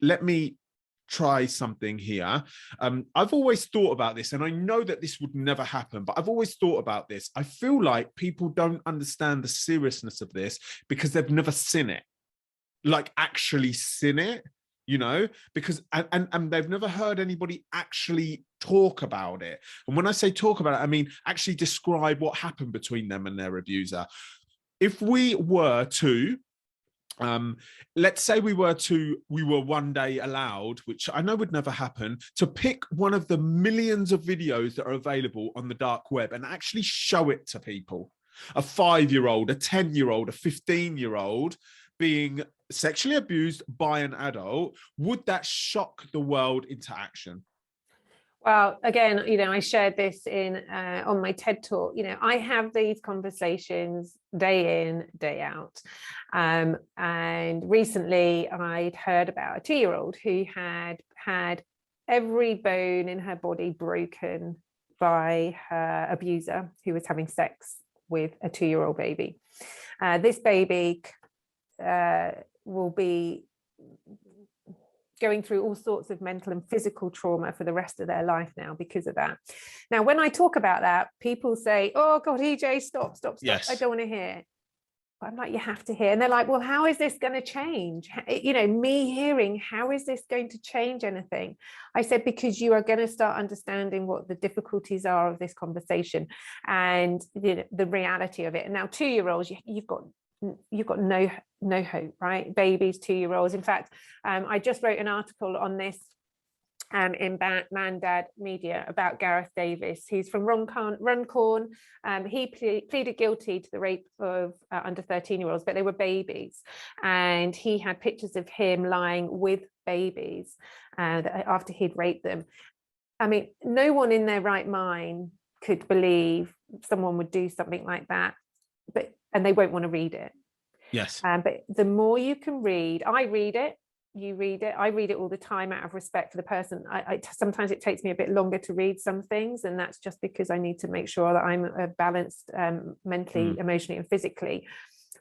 let me try something here. I've always thought about this, and I know that this would never happen, but I've always thought about this. I feel like people don't understand the seriousness of this because they've never seen it, like actually seen it, because and they've never heard anybody actually talk about it. And when I say talk about it, I mean actually describe what happened between them and their abuser. If we were to let's say we were one day allowed, which I know would never happen, to pick one of the millions of videos that are available on the dark web and actually show it to people, a 5-year-old, a 10-year-old, a 15-year-old being sexually abused by an adult, would that shock the world into action? Well, again, I shared this on my TED talk. I have these conversations day in, day out. And recently I'd heard about a 2-year-old who had had every bone in her body broken by her abuser, who was having sex with a 2-year-old baby. This baby will be going through all sorts of mental and physical trauma for the rest of their life now because of that. Now, when I talk about that, people say, oh God, EJ, stop. Yes. I don't want to hear. But I'm like, you have to hear. And they're like, well, how is this going to change? Me hearing, how is this going to change anything? I said, because you are going to start understanding what the difficulties are of this conversation and the reality of it. And now 2-year-olds, you've got no hope, right? Babies, 2-year-olds. In fact, I just wrote an article on this in Man Dad Media about Gareth Davis. He's from Runcorn. He pleaded guilty to the rape of under 13-year-olds, but they were babies, and he had pictures of him lying with babies after he'd raped them. I mean, no one in their right mind could believe someone would do something like that, and they won't want to read it. Yes. But the more you can read, I read it, you read it, I read it all the time out of respect for the person. Sometimes it takes me a bit longer to read some things, and that's just because I need to make sure that I'm balanced mentally, emotionally, and physically.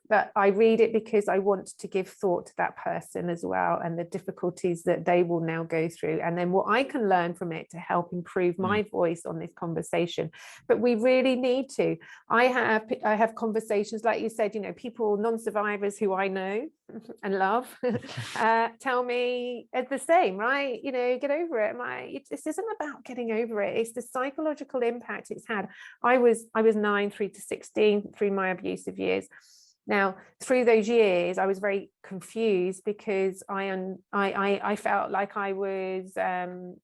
But I read it because I want to give thought to that person as well, and the difficulties that they will now go through, and then what I can learn from it to help improve my voice on this conversation. But we really need to. I have conversasations, like you said, people, non-survivors who I know and love, tell me the same, right? Get over it. This isn't about getting over it. It's the psychological impact it's had. I was 9, 3 to 16 through my abusive years. Now, through those years, I was very confused because I felt like I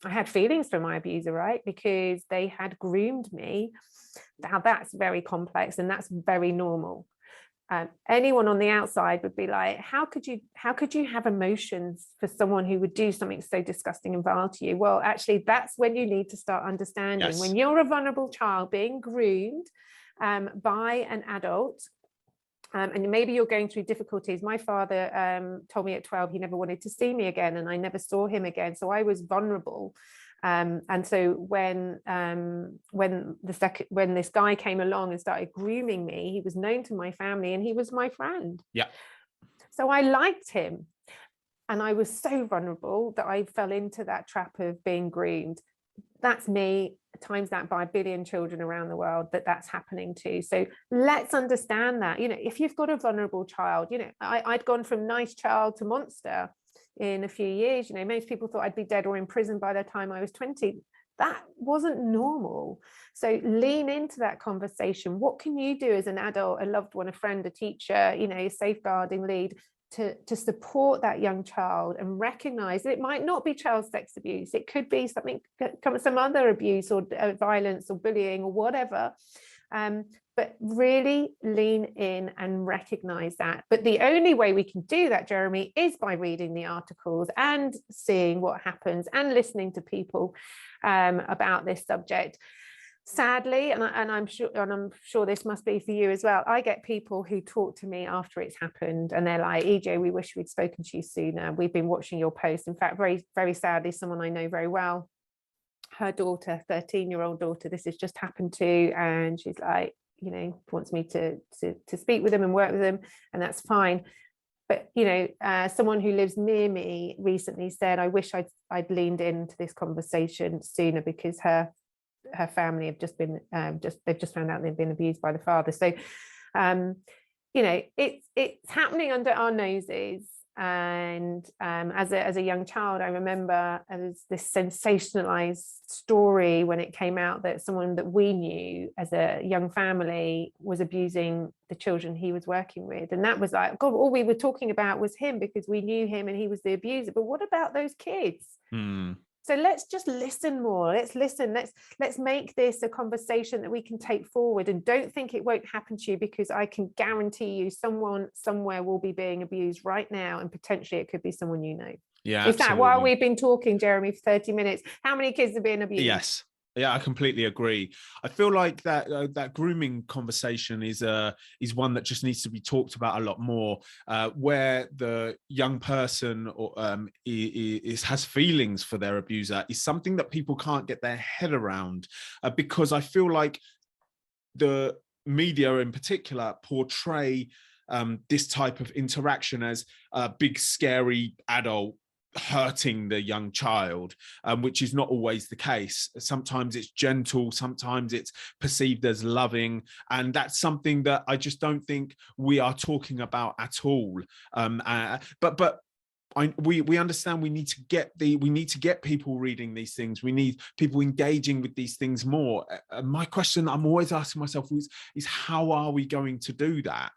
had feelings for my abuser, right? Because they had groomed me. Now, that's very complex and that's very normal. Anyone on the outside would be like, how could you have emotions for someone who would do something so disgusting and vile to you? Well, actually, that's when you need to start understanding. Yes. When you're a vulnerable child being groomed by an adult, and maybe you're going through difficulties. My father told me at 12 he never wanted to see me again, and I never saw him again. So I was vulnerable. And so when this guy came along and started grooming me, he was known to my family and he was my friend. Yeah. So I liked him, and I was so vulnerable that I fell into that trap of being groomed. That's me, times that by 1 billion children around the world that's happening to. So let's understand that, if you've got a vulnerable child, I'd gone from nice child to monster in a few years. Most people thought I'd be dead or in prison by the time I was 20. That wasn't normal. So lean into that conversation. What can you do as an adult, a loved one, a friend, a teacher, a safeguarding lead, to support that young child and recognize that it might not be child sex abuse. It could be some other abuse or violence or bullying or whatever. But really lean in and recognize that. But the only way we can do that, Jeremy, is by reading the articles and seeing what happens and listening to people about this subject. Sadly, and I'm sure this must be for you as well, I get people who talk to me after it's happened and they're like, EJ, we wish we'd spoken to you sooner. We've been watching your posts. In fact, very, very sadly, someone I know very well, her daughter, 13-year-old daughter, this has just happened to, and she's like, wants me to speak with them and work with them, and that's fine. But someone who lives near me recently said, I wish I'd leaned into this conversation sooner, because her family have just been they've just found out they've been abused by the father. So it's happening under our noses. And as a young child, I remember there's this sensationalized story when it came out that someone that we knew as a young family was abusing the children he was working with. And that was like, God, all we were talking about was him, because we knew him and he was the abuser. But what about those kids? So let's just listen more. Let's listen. Let's make this a conversation that we can take forward. And don't think it won't happen to you, because I can guarantee you someone somewhere will be being abused right now, and potentially it could be someone you know. Yeah, in fact, while we've been talking, Jeremy, for 30 minutes, how many kids are being abused? Yes. Yeah, I completely agree. I feel like that grooming conversation is one that just needs to be talked about a lot more, where the young person has feelings for their abuser is something that people can't get their head around, because I feel like the media in particular portray this type of interaction as a big, scary adult hurting the young child, which is not always the case. Sometimes it's gentle, sometimes it's perceived as loving, and that's something that I just don't think we are talking about at all. But we understand we need to get people reading these things. We need people engaging with these things more. My question I'm always asking myself is how are we going to do that?